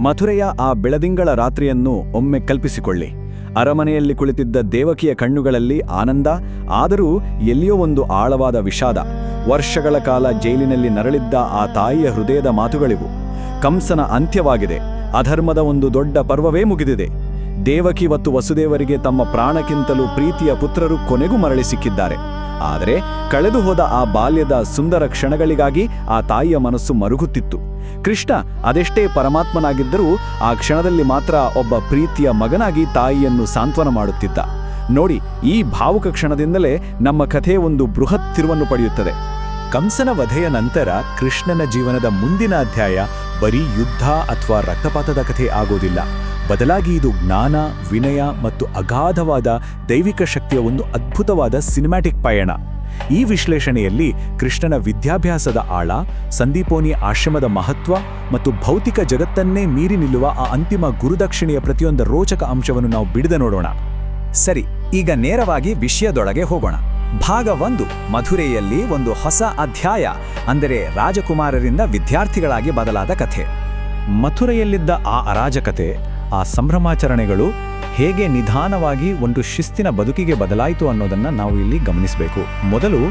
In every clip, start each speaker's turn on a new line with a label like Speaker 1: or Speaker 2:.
Speaker 1: ಮಥುರೆಯ ಆ ಬೆಳದಿಂಗಳ ರಾತ್ರಿಯನ್ನು ಒಮ್ಮೆ ಕಲ್ಪಿಸಿಕೊಳ್ಳಿ. ಅರಮನೆಯಲ್ಲಿ ಕುಳಿತಿದ್ದ ದೇವಕಿಯ ಕಣ್ಣುಗಳಲ್ಲಿ ಆನಂದ, ಆದರೂ ಎಲ್ಲಿಯೋ ಒಂದು ಆಳವಾದ ವಿಷಾದ. ವರ್ಷಗಳ ಕಾಲ ಜೈಲಿನಲ್ಲಿ ನರಳಿದ್ದ ಆ ತಾಯಿಯ ಹೃದಯದ ಮಾತುಗಳಿವು. ಕಂಸನ ಅಂತ್ಯವಾಗಿದೆ, ಅಧರ್ಮದ ಒಂದು ದೊಡ್ಡ ಪರ್ವವೇ ಮುಗಿದಿದೆ. ದೇವಕಿ ಮತ್ತು ವಸುದೇವರಿಗೆ ತಮ್ಮ ಪ್ರಾಣಕ್ಕಿಂತಲೂ ಪ್ರೀತಿಯ ಪುತ್ರರು ಕೊನೆಗೂ ಮರಳಿ ಸಿಕ್ಕಿದ್ದಾರೆ. ಆದರೆ ಕಳೆದು ಹೋದ ಆ ಬಾಲ್ಯದ ಸುಂದರ ಕ್ಷಣಗಳಿಗಾಗಿ ಆ ತಾಯಿಯ ಮನಸ್ಸು ಮರುಗುತ್ತಿತ್ತು. ಕೃಷ್ಣ ಅದೆಷ್ಟೇ ಪರಮಾತ್ಮನಾಗಿದ್ದರೂ ಆ ಕ್ಷಣದಲ್ಲಿ ಮಾತ್ರ ಒಬ್ಬ ಪ್ರೀತಿಯ ಮಗನಾಗಿ ತಾಯಿಯನ್ನು ಸಾಂತ್ವನ ಮಾಡುತ್ತಿದ್ದ. ನೋಡಿ, ಈ ಭಾವುಕ ಕ್ಷಣದಿಂದಲೇ ನಮ್ಮ ಕಥೆ ಒಂದು ಬೃಹತ್ ತಿರುವನ್ನು ಪಡೆಯುತ್ತದೆ.
Speaker 2: ಕಂಸನ ವಧೆಯ ನಂತರ ಕೃಷ್ಣನ ಜೀವನದ ಮುಂದಿನ ಅಧ್ಯಾಯ ಬರೀ ಯುದ್ಧ ಅಥವಾ ರಕ್ತಪಾತದ ಕಥೆ ಆಗೋದಿಲ್ಲ. ಬದಲಾಗಿ ಇದು ಜ್ಞಾನ, ವಿನಯ ಮತ್ತು ಅಗಾಧವಾದ ದೈವಿಕ ಶಕ್ತಿಯ ಒಂದು ಅದ್ಭುತವಾದ ಸಿನಿಮ್ಯಾಟಿಕ್ ಪಯಣ. ಈ ವಿಶ್ಲೇಷಣೆಯಲ್ಲಿ ಕೃಷ್ಣನ ವಿದ್ಯಾಭ್ಯಾಸದ ಆಳ, ಸಂದೀಪೋನಿ ಆಶ್ರಮದ ಮಹತ್ವ ಮತ್ತು ಭೌತಿಕ ಜಗತ್ತನ್ನೇ ಮೀರಿ ನಿಲ್ಲುವ ಆ ಅಂತಿಮ ಗುರುದಕ್ಷಿಣೆಯ ಪ್ರತಿಯೊಂದು ರೋಚಕ ಅಂಶವನ್ನು ನಾವು ಬಿಡದೆ ನೋಡೋಣ.
Speaker 3: ಸರಿ, ಈಗ ನೇರವಾಗಿ ವಿಷಯದೊಳಗೆ ಹೋಗೋಣ. ಭಾಗ 1, ಮಥುರೆಯಲ್ಲಿ ಒಂದು ಹೊಸ ಅಧ್ಯಾಯ, ಅಂದರೆ ರಾಜಕುಮಾರರಿಂದ ವಿದ್ಯಾರ್ಥಿಗಳಾಗಿ ಬದಲಾದ ಕಥೆ.
Speaker 2: ಮಥುರೆಯಲ್ಲಿದ್ದ ಆ ಅರಾಜಕತೆ, ಆ ಸಂಭ್ರಮಾಚರಣೆಗಳು ಹೇಗೆ ನಿಧಾನವಾಗಿ ಒಂದು ಶಿಸ್ತಿನ ಬದುಕಿಗೆ ಬದಲಾಯಿತು ಅನ್ನೋದನ್ನು ನಾವು ಇಲ್ಲಿ ಗಮನಿಸಬೇಕು. ಮೊದಲು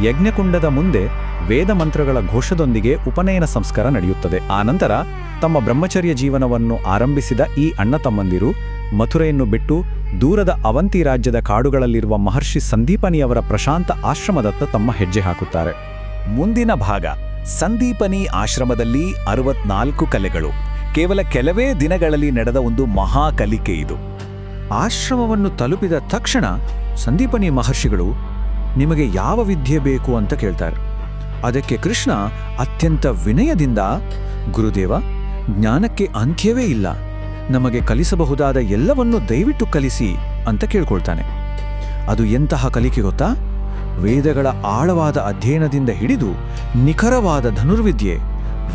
Speaker 2: ಯಜ್ಞಕುಂಡದ ಮುಂದೆ ವೇದ ಮಂತ್ರಗಳ ಘೋಷದೊಂದಿಗೆ ಉಪನಯನ ಸಂಸ್ಕಾರ ನಡೆಯುತ್ತದೆ. ಆನಂತರ ತಮ್ಮ ಬ್ರಹ್ಮಚರ್ಯ ಜೀವನವನ್ನು ಆರಂಭಿಸಿದ ಈ ಅಣ್ಣ ತಮ್ಮಂದಿರು ಮಥುರೆಯನ್ನು ಬಿಟ್ಟು ದೂರದ ಅವಂತಿ ರಾಜ್ಯದ ಕಾಡುಗಳಲ್ಲಿರುವ ಮಹರ್ಷಿ ಸಂದೀಪನಿಯವರ ಪ್ರಶಾಂತ ಆಶ್ರಮದತ್ತ ತಮ್ಮ ಹೆಜ್ಜೆ ಹಾಕುತ್ತಾರೆ.
Speaker 3: ಮುಂದಿನ ಭಾಗ, ಸಂದೀಪನಿ ಆಶ್ರಮದಲ್ಲಿ 64 ಕಲೆಗಳು. ಕೇವಲ ಕೆಲವೇ ದಿನಗಳಲ್ಲಿ ನಡೆದ ಒಂದು ಮಹಾ ಕಲಿಕೆ ಇದು.
Speaker 4: ಆಶ್ರಮವನ್ನು ತಲುಪಿದ ತಕ್ಷಣ ಸಂದೀಪನಿ ಮಹರ್ಷಿಗಳು ನಿಮಗೆ ಯಾವ ವಿದ್ಯೆ ಬೇಕು ಅಂತ ಕೇಳ್ತಾರೆ. ಅದಕ್ಕೆ ಕೃಷ್ಣ ಅತ್ಯಂತ ವಿನಯದಿಂದ, ಗುರುದೇವ, ಜ್ಞಾನಕ್ಕೆ ಅಂತ್ಯವೇ ಇಲ್ಲ, ನಮಗೆ ಕಲಿಸಬಹುದಾದ ಎಲ್ಲವನ್ನೂ ದಯವಿಟ್ಟು ಕಲಿಸಿ ಅಂತ ಕೇಳ್ಕೊಳ್ತಾನೆ. ಅದು ಎಂತಹ ಕಲಿಕೆ ಗೊತ್ತಾ? ವೇದಗಳ ಆಳವಾದ ಅಧ್ಯಯನದಿಂದ ಹಿಡಿದು ನಿಖರವಾದ ಧನುರ್ವಿದ್ಯೆ,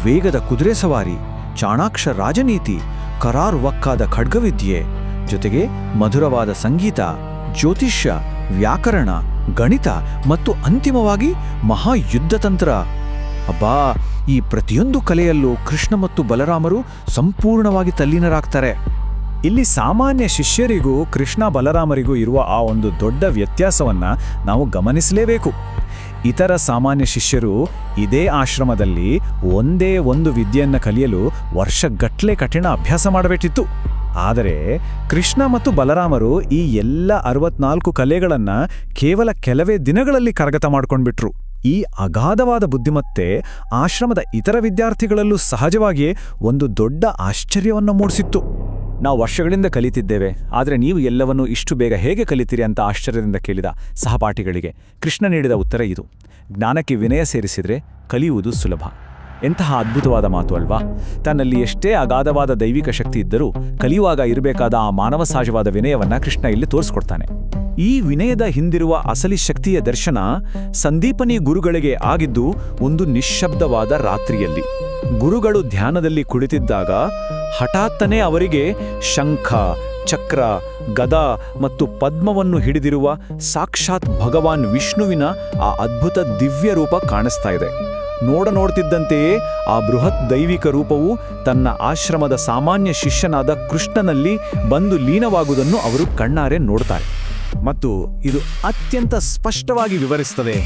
Speaker 4: ವೇಗದ ಕುದುರೆ ಸವಾರಿ, ಚಾಣಾಕ್ಷ ರಾಜನೀತಿ, ಕರಾರುವಕ್ಕಾದ ಖಡ್ಗವಿದ್ಯೆ, ಜೊತೆಗೆ ಮಧುರವಾದ ಸಂಗೀತ, ಜ್ಯೋತಿಷ್ಯ, ವ್ಯಾಕರಣ, ಗಣಿತ ಮತ್ತು ಅಂತಿಮವಾಗಿ ಮಹಾಯುದ್ಧತಂತ್ರ. ಅಬ್ಬಾ, ಈ ಪ್ರತಿಯೊಂದು ಕಲೆಯಲ್ಲೂ ಕೃಷ್ಣ ಮತ್ತು ಬಲರಾಮರು ಸಂಪೂರ್ಣವಾಗಿ ತಲ್ಲೀನರಾಗ್ತಾರೆ.
Speaker 2: ಇಲ್ಲಿ ಸಾಮಾನ್ಯ ಶಿಷ್ಯರಿಗೂ ಕೃಷ್ಣ ಬಲರಾಮರಿಗೂ ಇರುವ ಆ ಒಂದು ದೊಡ್ಡ ವ್ಯತ್ಯಾಸವನ್ನ ನಾವು ಗಮನಿಸಲೇಬೇಕು. ಇತರ ಸಾಮಾನ್ಯ ಶಿಷ್ಯರು ಇದೇ ಆಶ್ರಮದಲ್ಲಿ ಒಂದೇ ಒಂದು ವಿದ್ಯೆಯನ್ನು ಕಲಿಯಲು ವರ್ಷಗಟ್ಟಲೆ ಕಠಿಣ ಅಭ್ಯಾಸ ಮಾಡಬೇಕಿತ್ತು. ಆದರೆ ಕೃಷ್ಣ ಮತ್ತು ಬಲರಾಮರು ಈ ಎಲ್ಲ 64 ಕಲೆಗಳನ್ನು ಕೇವಲ ಕೆಲವೇ ದಿನಗಳಲ್ಲಿ ಕರಗತ ಮಾಡ್ಕೊಂಡ್ಬಿಟ್ರು. ಈ ಅಗಾಧವಾದ ಬುದ್ಧಿಮತ್ತೆ ಆಶ್ರಮದ ಇತರ ವಿದ್ಯಾರ್ಥಿಗಳಲ್ಲೂ ಸಹಜವಾಗಿಯೇ ಒಂದು ದೊಡ್ಡ ಆಶ್ಚರ್ಯವನ್ನು ಮೂಡಿಸಿತ್ತು.
Speaker 1: ನಾವು ವರ್ಷಗಳಿಂದ ಕಲಿತಿದ್ದೇವೆ, ಆದರೆ ನೀವು ಎಲ್ಲವನ್ನೂ ಇಷ್ಟು ಬೇಗ ಹೇಗೆ ಕಲಿತೀರಿ ಅಂತ ಆಶ್ಚರ್ಯದಿಂದ ಕೇಳಿದ ಸಹಪಾಠಿಗಳಿಗೆ ಕೃಷ್ಣ ನೀಡಿದ ಉತ್ತರ ಇದು: ಜ್ಞಾನಕ್ಕೆ ವಿನಯ ಸೇರಿಸಿದರೆ ಕಲಿಯುವುದು ಸುಲಭ. ಎಂತಹ ಅದ್ಭುತವಾದ ಮಾತು ಅಲ್ವಾ? ತನ್ನಲ್ಲಿ ಎಷ್ಟೇ ಅಗಾಧವಾದ ದೈವಿಕ ಶಕ್ತಿ ಇದ್ದರೂ ಕಲಿಯುವಾಗ ಇರಬೇಕಾದ ಆ ಮಾನವ ಸಹಜವಾದ ವಿನಯವನ್ನ ಕೃಷ್ಣ ಇಲ್ಲಿ ತೋರಿಸ್ಕೊಡ್ತಾನೆ. ಈ ವಿನಯದ ಹಿಂದಿರುವ ಅಸಲಿ ಶಕ್ತಿಯ ದರ್ಶನ ಸಂದೀಪನಿ ಗುರುಗಳಿಗೆ ಆಗಿದ್ದು ಒಂದು ನಿಶ್ಶಬ್ದವಾದ ರಾತ್ರಿಯಲ್ಲಿ. ಗುರುಗಳು ಧ್ಯಾನದಲ್ಲಿ ಕುಳಿತಿದ್ದಾಗ ಹಠಾತ್ತನೇ ಅವರಿಗೆ ಶಂಖ, ಚಕ್ರ, ಗದಾ ಮತ್ತು ಪದ್ಮವನ್ನು ಹಿಡಿದಿರುವ ಸಾಕ್ಷಾತ್ ಭಗವಾನ್ ವಿಷ್ಣುವಿನ ಆ ಅದ್ಭುತ ದಿವ್ಯ ರೂಪ ಕಾಣಿಸ್ತಾ ಇದೆ. ನೋಡ್ತಿದ್ದಂತೆಯೇ ಆ ಬೃಹತ್ ದೈವಿಕ ರೂಪವು ತನ್ನ ಆಶ್ರಮದ ಸಾಮಾನ್ಯ ಶಿಷ್ಯನಾದ ಕೃಷ್ಣನಲ್ಲಿ ಬಂದು ಲೀನವಾಗುವುದನ್ನು ಅವರು ಕಣ್ಣಾರೆ ನೋಡ್ತಾರೆ. ಮತ್ತು ಇದು ಅತ್ಯಂತ ಸ್ಪಷ್ಟವಾಗಿ ವಿವರಿಸುತ್ತದೆ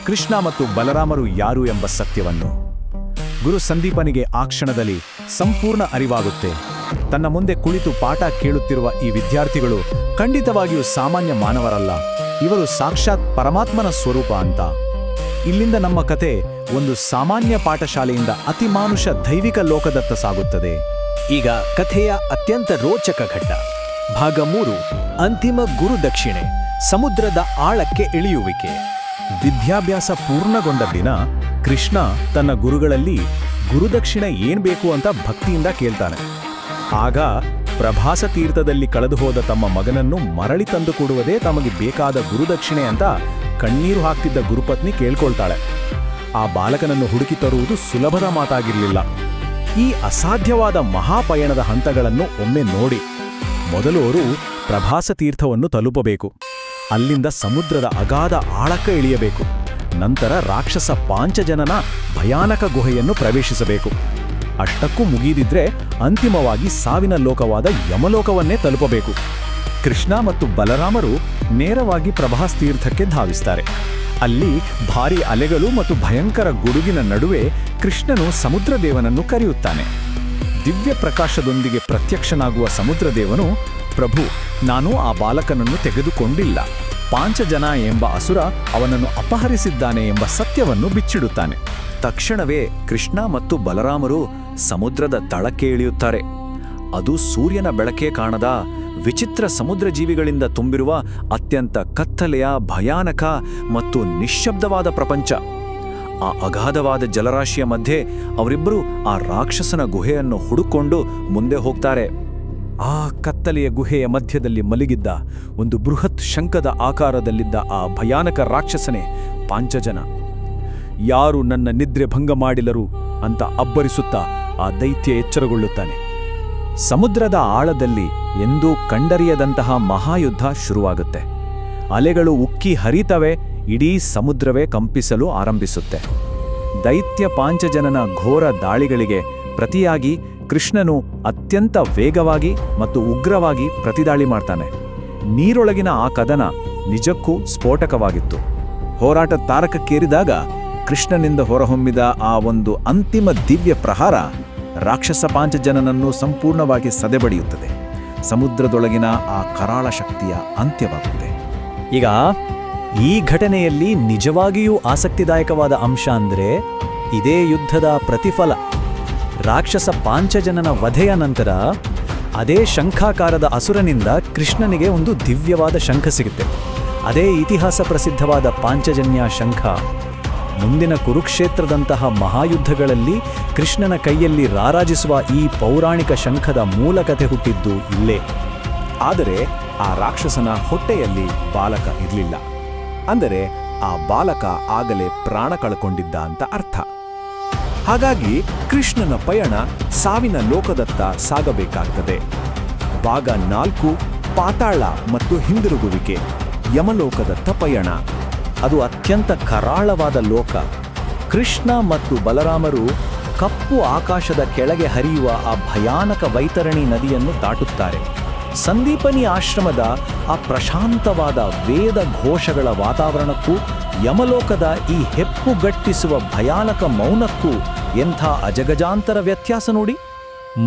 Speaker 1: ಕೃಷ್ಣ ಮತ್ತು ಬಲರಾಮರು ಯಾರು ಎಂಬ ಸತ್ಯವನ್ನು. ಗುರು ಸಂದೀಪನಿಗೆ ಆ ಕ್ಷಣದಲ್ಲಿ ಸಂಪೂರ್ಣ ಅರಿವಾಗುತ್ತೆ. ತನ್ನ ಮುಂದೆ ಕುಳಿತು ಪಾಠ ಕೇಳುತ್ತಿರುವ ಈ ವಿದ್ಯಾರ್ಥಿಗಳು ಖಂಡಿತವಾಗಿಯೂ ಸಾಮಾನ್ಯ ಮಾನವರಲ್ಲ, ಇವರು ಸಾಕ್ಷಾತ್ ಪರಮಾತ್ಮನ ಸ್ವರೂಪ ಅಂತ. ಇಲ್ಲಿಂದ ನಮ್ಮ ಕತೆ ಒಂದು ಸಾಮಾನ್ಯ ಪಾಠಶಾಲೆಯಿಂದ ಅತಿಮಾನುಷ ದೈವಿಕ ಲೋಕದತ್ತ ಸಾಗುತ್ತದೆ.
Speaker 3: ಈಗ ಕಥೆಯ ಅತ್ಯಂತ ರೋಚಕ ಘಟ್ಟ, ಭಾಗ 3, ಅಂತಿಮ ಗುರುದಕ್ಷಿಣೆ, ಸಮುದ್ರದ ಆಳಕ್ಕೆ ಇಳಿಯುವಿಕೆ.
Speaker 2: ವಿದ್ಯಾಭ್ಯಾಸ ಪೂರ್ಣಗೊಂಡ ದಿನ ಕೃಷ್ಣ ತನ್ನ ಗುರುಗಳಲ್ಲಿ ಗುರುದಕ್ಷಿಣೆ ಏನ್ಬೇಕು ಅಂತ ಭಕ್ತಿಯಿಂದ ಕೇಳ್ತಾನೆ. ಆಗ ಪ್ರಭಾಸ ತೀರ್ಥದಲ್ಲಿ ಕಳೆದು ಹೋದ ತಮ್ಮ ಮಗನನ್ನು ಮರಳಿ ತಂದು ಕೊಡುವುದೇ ತಮಗೆ ಬೇಕಾದ ಗುರುದಕ್ಷಿಣೆ ಅಂತ ಕಣ್ಣೀರು ಹಾಕ್ತಿದ್ದ ಗುರುಪತ್ನಿ ಕೇಳ್ಕೊಳ್ತಾಳೆ. ಆ ಬಾಲಕನನ್ನು ಹುಡುಕಿ ತರುವುದು ಸುಲಭದ ಮಾತಾಗಿರಲಿಲ್ಲ. ಈ ಅಸಾಧ್ಯವಾದ ಮಹಾಪಯಣದ ಹಂತಗಳನ್ನು ಒಮ್ಮೆ ನೋಡಿ. ಮೊದಲು ಅವರು ಪ್ರಭಾಸ ತೀರ್ಥವನ್ನು ತಲುಪಬೇಕು. ಅಲ್ಲಿಂದ ಸಮುದ್ರದ ಅಗಾಧ ಆಳಕ್ಕೆ ಇಳಿಯಬೇಕು. ನಂತರ ರಾಕ್ಷಸ ಪಾಂಚಜನನ ಭಯಾನಕ ಗುಹೆಯನ್ನು ಪ್ರವೇಶಿಸಬೇಕು. ಅಷ್ಟಕ್ಕೂ ಮುಗಿದಿದ್ರೆ ಅಂತಿಮವಾಗಿ ಸಾವಿನ ಲೋಕವಾದ ಯಮಲೋಕವನ್ನೇ ತಲುಪಬೇಕು. ಕೃಷ್ಣ ಮತ್ತು ಬಲರಾಮರು ನೇರವಾಗಿ ಪ್ರಭಾಸ್ ತೀರ್ಥಕ್ಕೆ ಧಾವಿಸ್ತಾರೆ. ಅಲ್ಲಿ ಭಾರೀ ಅಲೆಗಳು ಮತ್ತು ಭಯಂಕರ ಗುಡುಗಿನ ನಡುವೆ ಕೃಷ್ಣನು ಸಮುದ್ರದೇವನನ್ನು ಕರೆಯುತ್ತಾನೆ. ದಿವ್ಯ ಪ್ರಕಾಶದೊಂದಿಗೆ ಪ್ರತ್ಯಕ್ಷನಾಗುವ ಸಮುದ್ರದೇವನು, ಪ್ರಭು, ನಾನು ಆ ಬಾಲಕನನ್ನು ತೆಗೆದುಕೊಂಡಿಲ್ಲ, ಪಾಂಚಜನ ಎಂಬ ಅಸುರ ಅವನನ್ನು ಅಪಹರಿಸಿದ್ದಾನೆ ಎಂಬ ಸತ್ಯವನ್ನು ಬಿಚ್ಚಿಡುತ್ತಾನೆ.
Speaker 3: ತಕ್ಷಣವೇ ಕೃಷ್ಣ ಮತ್ತು ಬಲರಾಮರು ಸಮುದ್ರದ ತಳಕ್ಕೆ ಇಳಿಯುತ್ತಾರೆ. ಅದು ಸೂರ್ಯನ ಬೆಳಕೇ ಕಾಣದ ವಿಚಿತ್ರ ಸಮುದ್ರ ಜೀವಿಗಳಿಂದ ತುಂಬಿರುವ ಅತ್ಯಂತ ಕತ್ತಲೆಯ, ಭಯಾನಕ ಮತ್ತು ನಿಶ್ಶಬ್ದವಾದ ಪ್ರಪಂಚ. ಆ ಅಗಾಧವಾದ ಜಲರಾಶಿಯ ಮಧ್ಯೆ ಅವರಿಬ್ಬರು ಆ ರಾಕ್ಷಸನ ಗುಹೆಯನ್ನು ಹುಡುಕೊಂಡು ಮುಂದೆ ಹೋಗ್ತಾರೆ.
Speaker 2: ಆ ಕತ್ತಲೆಯ ಗುಹೆಯ ಮಧ್ಯದಲ್ಲಿ ಮಲಗಿದ್ದ ಒಂದು ಬೃಹತ್ ಶಂಖದ ಆಕಾರದಲ್ಲಿದ್ದ ಆ ಭಯಾನಕ ರಾಕ್ಷಸನೇ ಪಾಂಚಜನ. ಯಾರು ನನ್ನ ನಿದ್ರೆ ಭಂಗ ಮಾಡಿಲರು ಅಂತ ಅಬ್ಬರಿಸುತ್ತಾ ಆ ದೈತ್ಯ ಎಚ್ಚರಗೊಳ್ಳುತ್ತಾನೆ. ಸಮುದ್ರದ ಆಳದಲ್ಲಿ ಎಂದೂ ಕಂಡರಿಯದಂತಹ ಮಹಾಯುದ್ಧ ಶುರುವಾಗುತ್ತೆ. ಅಲೆಗಳು ಉಕ್ಕಿ ಹರಿತವೆ, ಇಡೀ ಸಮುದ್ರವೇ ಕಂಪಿಸಲು ಆರಂಭಿಸುತ್ತೆ. ದೈತ್ಯ ಪಾಂಚಜನನ ಘೋರ ದಾಳಿಗಳಿಗೆ ಪ್ರತಿಯಾಗಿ ಕೃಷ್ಣನು ಅತ್ಯಂತ ವೇಗವಾಗಿ ಮತ್ತು ಉಗ್ರವಾಗಿ ಪ್ರತಿದಾಳಿ ಮಾಡ್ತಾನೆ. ನೀರೊಳಗಿನ ಆ ಕದನ ನಿಜಕ್ಕೂ ಸ್ಫೋಟಕವಾಗಿತ್ತು. ಹೋರಾಟ ತಾರಕಕ್ಕೇರಿದಾಗ ಕೃಷ್ಣನಿಂದ ಹೊರಹೊಮ್ಮಿದ ಆ ಒಂದು ಅಂತಿಮ ದಿವ್ಯ ಪ್ರಹಾರ ರಾಕ್ಷಸ ಪಾಂಚಜನನನ್ನು ಸಂಪೂರ್ಣವಾಗಿ ಸದೆಬಡಿಯುತ್ತದೆ. ಸಮುದ್ರದೊಳಗಿನ ಆ ಕರಾಳ ಶಕ್ತಿಯ ಅಂತ್ಯವಾಗುತ್ತೆ.
Speaker 1: ಈಗ ಈ ಘಟನೆಯಲ್ಲಿ ನಿಜವಾಗಿಯೂ ಆಸಕ್ತಿದಾಯಕವಾದ ಅಂಶ ಅಂದರೆ ಇದೇ ಯುದ್ಧದ ಪ್ರತಿಫಲ. ರಾಕ್ಷಸ ಪಾಂಚಜನನ ವಧೆಯ ನಂತರ ಅದೇ ಶಂಖಾಕಾರದ ಅಸುರನಿಂದ ಕೃಷ್ಣನಿಗೆ ಒಂದು ದಿವ್ಯವಾದ ಶಂಖ ಸಿಗುತ್ತೆ. ಅದೇ ಇತಿಹಾಸ ಪ್ರಸಿದ್ಧವಾದ ಪಾಂಚಜನ್ಯ ಶಂಖ ಮುಂದಿನ ಕುರುಕ್ಷೇತ್ರದಂತಹ ಮಹಾಯುದ್ಧಗಳಲ್ಲಿ ಕೃಷ್ಣನ ಕೈಯಲ್ಲಿ ರಾರಾಜಿಸುವ ಈ ಪೌರಾಣಿಕ ಶಂಖದ ಮೂಲ ಕಥೆ ಹುಟ್ಟಿದ್ದು ಇಲ್ಲೇ.
Speaker 2: ಆದರೆ ಆ ರಾಕ್ಷಸನ ಹೊಟ್ಟೆಯಲ್ಲಿ ಬಾಲಕ ಇರಲಿಲ್ಲ. ಅಂದರೆ ಆ ಬಾಲಕ ಆಗಲೇ ಪ್ರಾಣ ಕಳ್ಕೊಂಡಿದ್ದ ಅಂತ ಅರ್ಥ. ಹಾಗಾಗಿ ಕೃಷ್ಣನ ಪಯಣ ಸಾವಿನ ಲೋಕದತ್ತ ಸಾಗಬೇಕಾಗ್ತದೆ. ಭಾಗ 4 ಪಾತಾಳ ಮತ್ತು ಹಿಂದಿರುಗುವಿಕೆ, ಯಮಲೋಕದತ್ತ ಪಯಣ.
Speaker 1: ಅದು ಅತ್ಯಂತ ಕರಾಳವಾದ ಲೋಕ. ಕೃಷ್ಣ ಮತ್ತು ಬಲರಾಮರು ಕಪ್ಪು ಆಕಾಶದ ಕೆಳಗೆ ಹರಿಯುವ ಆ ಭಯಾನಕ ವೈತರಣಿ ನದಿಯನ್ನು ದಾಟುತ್ತಾರೆ. ಸಂದೀಪನಿ ಆಶ್ರಮದ ಆ ಪ್ರಶಾಂತವಾದ ವೇದ ಘೋಷಗಳ ವಾತಾವರಣಕ್ಕೂ ಯಮಲೋಕದ ಈ ಹೆಪ್ಪುಗಟ್ಟಿಸುವ ಭಯಾನಕ ಮೌನಕ್ಕೂ ಎಂಥ ಅಜಗಜಾಂತರ ವ್ಯತ್ಯಾಸ ನೋಡಿ.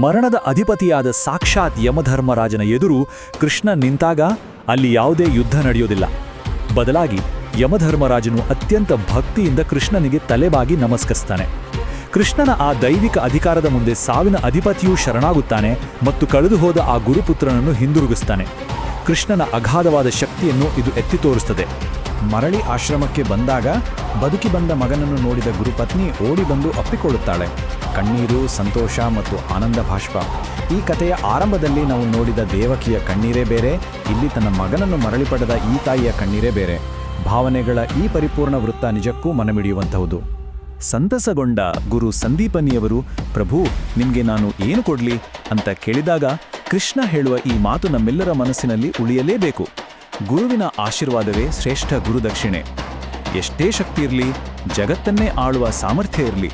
Speaker 1: ಮರಣದ ಅಧಿಪತಿಯಾದ ಸಾಕ್ಷಾತ್ ಯಮಧರ್ಮರಾಜನ ಎದುರು ಕೃಷ್ಣ ನಿಂತಾಗ ಅಲ್ಲಿ ಯಾವುದೇ ಯುದ್ಧ ನಡೆಯೋದಿಲ್ಲ. ಬದಲಾಗಿ ಯಮಧರ್ಮರಾಜನು ಅತ್ಯಂತ ಭಕ್ತಿಯಿಂದ ಕೃಷ್ಣನಿಗೆ ತಲೆಬಾಗಿ ನಮಸ್ಕರಿಸ್ತಾನೆ. ಕೃಷ್ಣನ ಆ ದೈವಿಕ ಅಧಿಕಾರದ ಮುಂದೆ ಸಾವಿನ ಅಧಿಪತಿಯೂ ಶರಣಾಗುತ್ತಾನೆ ಮತ್ತು ಕಳೆದು ಹೋದ ಆ ಗುರುಪುತ್ರನನ್ನು ಹಿಂದಿರುಗಿಸ್ತಾನೆ. ಕೃಷ್ಣನ ಅಗಾಧವಾದ ಶಕ್ತಿಯನ್ನು ಇದು ಎತ್ತಿ ತೋರಿಸುತ್ತದೆ.
Speaker 2: ಮರಳಿ ಆಶ್ರಮಕ್ಕೆ ಬಂದಾಗ ಬದುಕಿ ಬಂದ ಮಗನನ್ನು ನೋಡಿದ ಗುರುಪತ್ನಿ ಓಡಿ ಬಂದು ಅಪ್ಪಿಕೊಳ್ಳುತ್ತಾಳೆ. ಕಣ್ಣೀರು, ಸಂತೋಷ ಮತ್ತು ಆನಂದ ಭಾಷ್ಪ. ಈ ಕಥೆಯ ಆರಂಭದಲ್ಲಿ ನಾವು ನೋಡಿದ ದೇವಕಿಯ ಕಣ್ಣೀರೇ ಬೇರೆ, ಇಲ್ಲಿ ತನ್ನ ಮಗನನ್ನು ಮರಳಿ ಪಡೆದ ಈ ತಾಯಿಯ ಕಣ್ಣೀರೇ ಬೇರೆ. ಭಾವನೆಗಳ ಈ ಪರಿಪೂರ್ಣ ವೃತ್ತ ನಿಜಕ್ಕೂ ಮನಮಿಡಿಯುವಂತಹುದು. ಸಂತಸಗೊಂಡ ಗುರು ಸಂದೀಪನಿಯವರು, ಪ್ರಭು, ನಿಮಗೆ ನಾನು ಏನು ಕೊಡಲಿ ಅಂತ ಕೇಳಿದಾಗ ಕೃಷ್ಣ ಹೇಳುವ ಈ ಮಾತು ನಮ್ಮೆಲ್ಲರ ಮನಸ್ಸಿನಲ್ಲಿ ಉಳಿಯಲೇಬೇಕು. ಗುರುವಿನ ಆಶೀರ್ವಾದವೇ ಶ್ರೇಷ್ಠ ಗುರುದಕ್ಷಿಣೆ. ಎಷ್ಟೇ ಶಕ್ತಿ ಇರಲಿ, ಜಗತ್ತನ್ನೇ ಆಳುವ ಸಾಮರ್ಥ್ಯ ಇರಲಿ,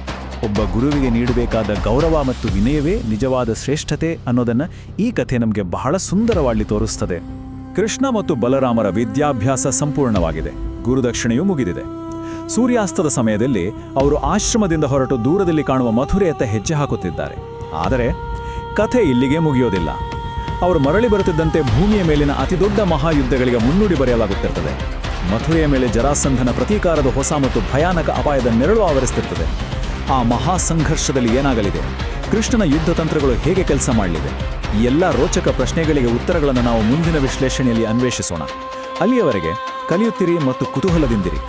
Speaker 2: ಒಬ್ಬ ಗುರುವಿಗೆ ನೀಡಬೇಕಾದ ಗೌರವ ಮತ್ತು ವಿನಯವೇ ನಿಜವಾದ ಶ್ರೇಷ್ಠತೆ ಅನ್ನೋದನ್ನು ಈ ಕಥೆ ನಮಗೆ ಬಹಳ ಸುಂದರವಾಗಿ ತೋರಿಸ್ತದೆ. ಕೃಷ್ಣ ಮತ್ತು ಬಲರಾಮರ ವಿದ್ಯಾಭ್ಯಾಸ ಸಂಪೂರ್ಣವಾಗಿದೆ. ಗುರುದಕ್ಷಿಣೆಯೂ ಮುಗಿದಿದೆ. ಸೂರ್ಯಾಸ್ತದ ಸಮಯದಲ್ಲಿ ಅವರು ಆಶ್ರಮದಿಂದ ಹೊರಟು ದೂರದಲ್ಲಿ ಕಾಣುವ ಮಥುರೆಯತ್ತ ಹೆಜ್ಜೆ ಹಾಕುತ್ತಿದ್ದಾರೆ. ಆದರೆ ಕಥೆ ಇಲ್ಲಿಗೆ ಮುಗಿಯೋದಿಲ್ಲ. ಅವರು ಮರಳಿ ಬರುತ್ತಿದ್ದಂತೆ ಭೂಮಿಯ ಮೇಲಿನ ಅತಿದೊಡ್ಡ ಮಹಾಯುದ್ಧಗಳಿಗೆ ಮುನ್ನುಡಿ ಬರೆಯಲಾಗುತ್ತಿರ್ತದೆ. ಮಥುರೆಯ ಮೇಲೆ ಜರಾಸಂಧನ ಪ್ರತೀಕಾರದ ಹೊಸ ಮತ್ತು ಭಯಾನಕ ಅಪಾಯದ ನೆರಳು ಆವರಿಸುತ್ತಿರ್ತದೆ. ಆ ಮಹಾಸಂಘರ್ಷದಲ್ಲಿ ಏನಾಗಲಿದೆ? ಕೃಷ್ಣನ ಯುದ್ಧ ತಂತ್ರಗಳು ಹೇಗೆ ಕೆಲಸ ಮಾಡಲಿದೆ? ಈ ಎಲ್ಲ ರೋಚಕ ಪ್ರಶ್ನೆಗಳಿಗೆ ಉತ್ತರಗಳನ್ನು ನಾವು ಮುಂದಿನ ವಿಶ್ಲೇಷಣೆಯಲ್ಲಿ ಅನ್ವೇಷಿಸೋಣ. ಅಲ್ಲಿಯವರೆಗೆ ಕಲಿಯುತ್ತಿರಿ ಮತ್ತು ಕುತೂಹಲದಿಂದಿರಿ.